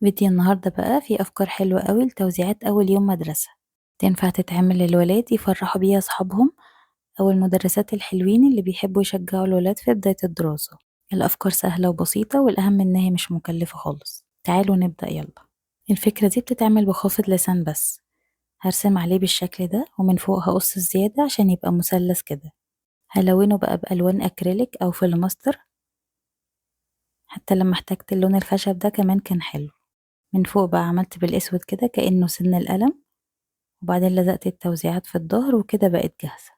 فيديو النهاردة بقى فيه أفكار حلوة قوي لتوزيعات أول يوم مدرسة. تنفع تتعمل للولاد يفرحوا بيها أصحابهم أو المدرسات الحلوين اللي بيحبوا يشجعوا الولاد في بداية الدراسة. الأفكار سهلة وبسيطة والأهم إنها مش مكلفة خالص. تعالوا نبدأ يلا. الفكرة دي بتتعمل بخافض لسان بس. هرسم عليه بالشكل ده ومن فوق هقص الزيادة عشان يبقى مثلث كده. هلونه بقى بألوان أكريليك أو فيلماستر. حتى لما احتجت اللون الخشب ده كمان كان حلو. من فوق بقى عملت بالأسود كده كأنه سن القلم، وبعدين لزقت التوزيعات في الضهر وكده بقت جاهزة.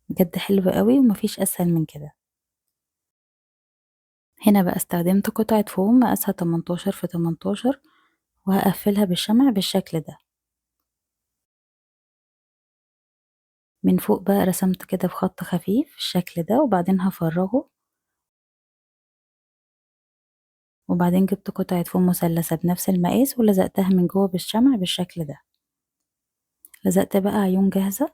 بجد حلوة قوي ومفيش أسهل من كده. هنا بقى استخدمت قطعة فوم مقاسها 18 في 18 وهقفلها بالشمع بالشكل ده. من فوق بقى رسمت كده بخط خفيف الشكل ده وبعدين هفرغه، وبعدين جبت قطعة فوم مثلثة بنفس المقاس ولزقتها من جوه بالشمع بالشكل ده. لزقت بقى عيون جاهزة،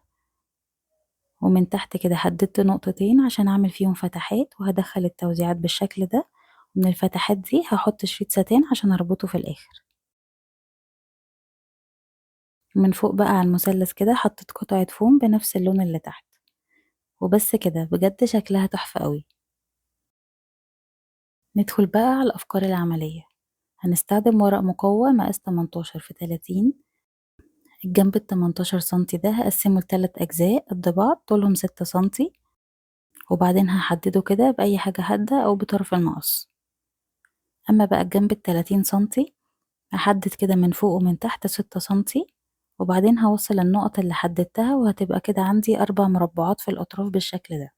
ومن تحت كده حددت نقطتين عشان اعمل فيهم فتحات وهدخل التوزيعات بالشكل ده، ومن الفتحات دي هحط شريط ستان عشان اربطه في الاخر. من فوق بقى على المثلث كده حطيت قطعة فوم بنفس اللون اللي تحت، وبس كده بجد شكلها تحفة قوي. ندخل بقى على الأفكار العملية. هنستخدم ورق مقوى مقاس 18 في 30. الجنب ال18 سنتي ده هقسمه ل3 أجزاء قد بعض طولهم 6 سنتي، وبعدين هحدده كده بأي حاجة حادة أو بطرف المقص. أما بقى الجنب ال30 سنتي هحدد كده من فوق ومن تحت 6 سنتي، وبعدين هوصل النقط اللي حددتها وهتبقى كده عندي 4 مربعات في الأطراف بالشكل ده.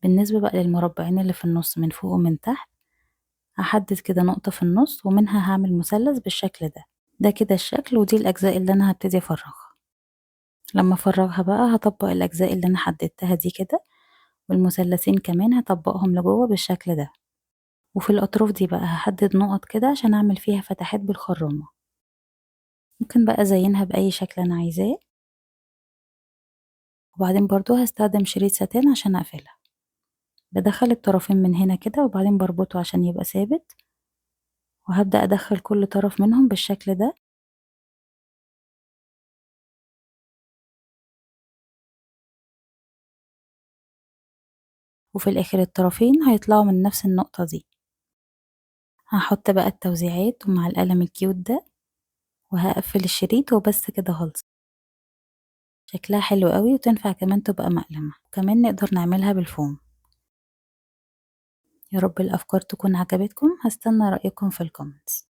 بالنسبة بقى للمربعين اللي في النص من فوق ومن تحت هحدد كده نقطة في النص ومنها هعمل مثلث بالشكل ده. ده كده الشكل ودي الأجزاء اللي أنا هبتدي أفرغها. لما أفرغها بقى هطبق الأجزاء اللي أنا حددتها دي كده، والمثلثين كمان هطبقهم لجوه بالشكل ده. وفي الأطراف دي بقى هحدد نقط كده عشان أعمل فيها فتحات بالخرامة. ممكن بقى أزينها بأي شكل أنا عايزاه، وبعدين برضو هستخدم شريط ستان عشان أقفلها. بدخل الطرفين من هنا كده وبعدين بربطه عشان يبقى ثابت، وهبدأ أدخل كل طرف منهم بالشكل ده. وفي الآخر الطرفين هيطلعوا من نفس النقطة دي. هحط بقى التوزيعات ومع القلم الكيوت ده وهقفل الشريط وبس كده خلص. شكلها حلو قوي وتنفع كمان تبقى مقلمة، وكمان نقدر نعملها بالفوم. يا رب الأفكار تكون عجبتكم، هستنى رأيكم في الكومنتس.